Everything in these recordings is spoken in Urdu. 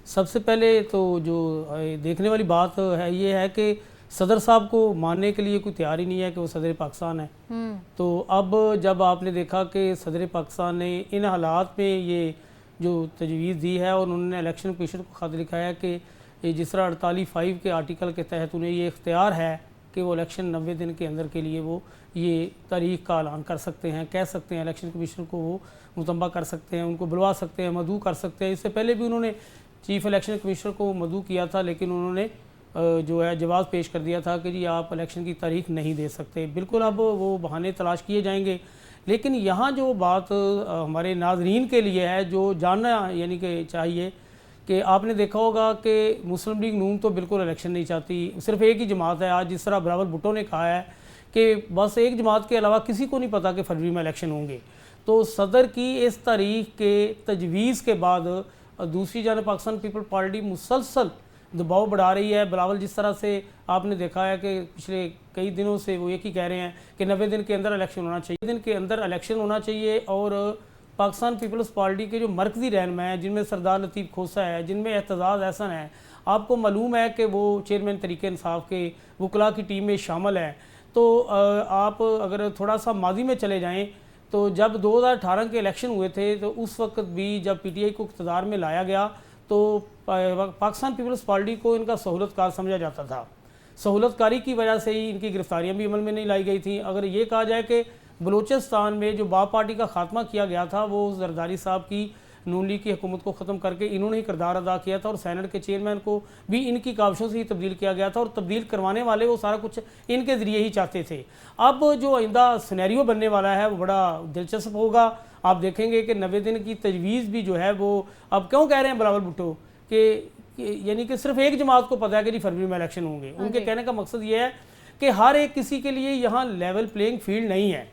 سب سے پہلے تو جو دیکھنے والی بات ہے یہ ہے کہ صدر صاحب کو ماننے کے لیے کوئی تیار ہی نہیں ہے کہ وہ صدر پاکستان ہے۔ تو اب جب آپ نے دیکھا کہ صدر پاکستان نے ان حالات میں یہ جو تجویز دی ہے اور انہوں نے الیکشن کمیشن کو خط لکھا ہے کہ جس طرح 48(5) کے آرٹیکل کے تحت انہیں یہ اختیار ہے کہ وہ الیکشن 90 دن کے اندر کے لیے وہ یہ تاریخ کا اعلان کر سکتے ہیں، کہہ سکتے ہیں، الیکشن کمیشن کو وہ متنبہ کر سکتے ہیں، ان کو بلوا سکتے ہیں، مدعو کر سکتے ہیں۔ اس سے پہلے بھی انہوں نے چیف الیکشن کمیشنر کو مدعو کیا تھا، لیکن انہوں نے جو ہے جواز پیش کر دیا تھا کہ جی آپ الیکشن کی تاریخ نہیں دے سکتے۔ بالکل اب وہ بہانے تلاش کیے جائیں گے، لیکن یہاں جو بات ہمارے ناظرین کے لیے ہے جو جاننا یعنی کہ چاہیے کہ آپ نے دیکھا ہوگا کہ مسلم لیگ نون تو بالکل الیکشن نہیں چاہتی، صرف ایک ہی جماعت ہے آج، جس طرح بلاول بھٹو نے کہا ہے کہ بس ایک جماعت کے علاوہ کسی کو نہیں پتا کہ فروری میں الیکشن ہوں گے۔ تو صدر کی اس تاریخ کے تجویز کے بعد دوسری جانب پاکستان پیپل پارٹی مسلسل دباؤ بڑھا رہی ہے۔ بلاول جس طرح سے آپ نے دیکھا ہے کہ پچھلے کئی دنوں سے وہ یہ ہی کہہ رہے ہیں کہ 90 دن کے اندر الیکشن ہونا چاہیے، 90 دن کے اندر الیکشن ہونا چاہیے، اور پاکستان پیپلز پارٹی کے جو مرکزی رہنما ہیں جن میں سردار لطیف کھوسہ ہے، جن میں اعتزاز احسن ہے، آپ کو معلوم ہے کہ وہ چیئرمین تحریک انصاف کے وکلاء کی ٹیم میں شامل ہیں۔ تو آپ اگر تھوڑا سا ماضی میں چلے جائیں تو جب 2018 کے الیکشن ہوئے تھے تو اس وقت بھی جب پی ٹی آئی کو اقتدار میں لایا گیا تو پاکستان پیپلز پارٹی کو ان کا سہولت کار سمجھا جاتا تھا، سہولت کاری کی وجہ سے ہی ان کی گرفتاریاں بھی عمل میں نہیں لائی گئی تھیں۔ اگر یہ کہا جائے کہ بلوچستان میں جو باب پارٹی کا خاتمہ کیا گیا تھا وہ زرداری صاحب کی نون لیگ کی حکومت کو ختم کر کے انہوں نے ہی کردار ادا کیا تھا، اور سینٹ کے چیئرمین کو بھی ان کی کاوشوں سے ہی تبدیل کیا گیا تھا، اور تبدیل کروانے والے وہ سارا کچھ ان کے ذریعے ہی چاہتے تھے۔ اب جو آئندہ سینیریو بننے والا ہے وہ بڑا دلچسپ ہوگا۔ آپ دیکھیں گے کہ 90 دن کی تجویز بھی جو ہے وہ اب کیوں کہہ رہے ہیں بلاول بھٹو کہ یعنی کہ صرف ایک جماعت کو پتہ ہے کہ جی فروری میں الیکشن ہوں گے۔ ان کے کہنے کا مقصد یہ ہے کہ ہر ایک کسی کے لیے یہاں لیول پلینگ فیلڈ نہیں ہے۔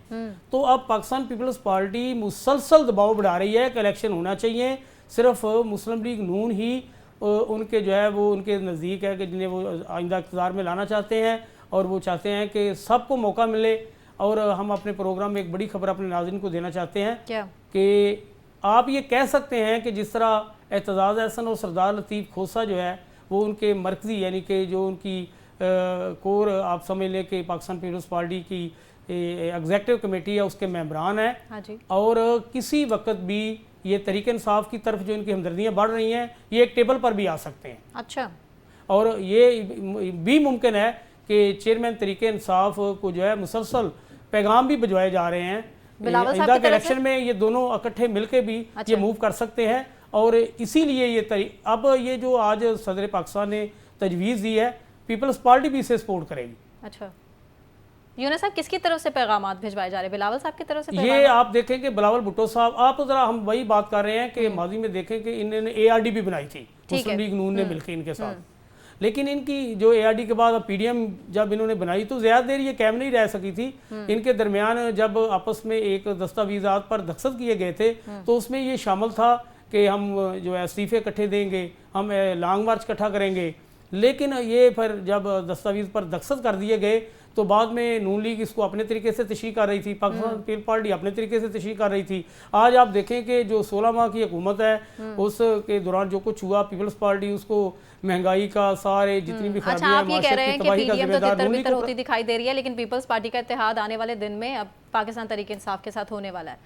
تو اب پاکستان پیپلز پارٹی مسلسل دباؤ بڑھا رہی ہے کہ الیکشن ہونا چاہیے، صرف مسلم لیگ نون ہی ان کے جو ہے وہ ان کے نزدیک ہے کہ جنہیں وہ آئندہ اقتدار میں لانا چاہتے ہیں، اور وہ چاہتے ہیں کہ سب کو موقع ملے۔ اور ہم اپنے پروگرام میں ایک بڑی خبر اپنے ناظرین کو دینا چاہتے ہیں کہ آپ یہ کہہ سکتے ہیں کہ جس طرح اعتزاز احسن اور سردار لطیف کھوسہ جو ہے وہ ان کے مرکزی یعنی کہ جو ان کی کور آپ سمجھ لیں کہ پاکستان پیپلز پارٹی کی ایگزیکٹو کمیٹی ہے اس کے ممبران ہیں، اور کسی وقت بھی یہ تحریک انصاف کی طرف جو ان کی ہمدردیاں بڑھ رہی ہیں یہ ایک ٹیبل پر بھی آ سکتے ہیں۔ اچھا، اور یہ بھی ممکن ہے کہ چیئرمین تحریک انصاف کو جو ہے مسلسل پیغام بھی بھجوائے جا رہے ہیں آئندہ کے الیکشن میں، یہ دونوں اکٹھے مل کے بھی یہ موو کر سکتے ہیں۔ اور اسی لیے یہ اب یہ جو آج صدر پاکستان نے تجویز دی ہے پیپلز پارٹی بھی اسے سپورٹ کرے گی۔ اچھا، یونس صاحب کس کی طرف سے پیغامات بھجوائے جا رہے ہیں؟ بلاول صاحب کی طرف سے یہ آپ دیکھیں کہ بلاول بھٹو صاحب، آپ ذرا ہم وہی بات کر رہے ہیں کہ ماضی میں دیکھیں کہ انہوں نے اے آر ڈی بھی بنائی تھی مسلم لیگ نون نے مل کے ان کے ساتھ، لیکن ان کی جو اے آر ڈی کے بعد پی ڈی ایم جب انہوں نے بنائی تو زیادہ دیر یہ قائم نہیں رہ سکی تھی۔ ان کے درمیان جب آپس میں ایک دستاویزات پر دستخط کیے گئے تھے تو اس میں یہ شامل تھا کہ ہم جو ہے استعفے اکٹھے دیں گے، ہم لانگ مارچ اکٹھا کریں گے، لیکن یہ پھر جب دستاویز پر دستخط کر دیے گئے تو بعد میں نون لیگ اس کو اپنے طریقے سے تشریح کر رہی تھی، پاکستان پیپلز پارٹی اپنے طریقے سے تشریح کر رہی تھی۔ آج آپ دیکھیں کہ جو 16 ماہ کی حکومت ہے اس کے دوران جو کچھ ہوا، پیپلز پارٹی اس کو مہنگائی کا سارے جتنی بھی خرابیاں ہیں معاشرت کی تباہی کا ذمہ دار ہوتی دکھائی دے رہی ہے، لیکن پیپلز پارٹی کا اتحاد آنے والے دن میں اب پاکستان تحریک انصاف کے ساتھ ہونے والا ہے۔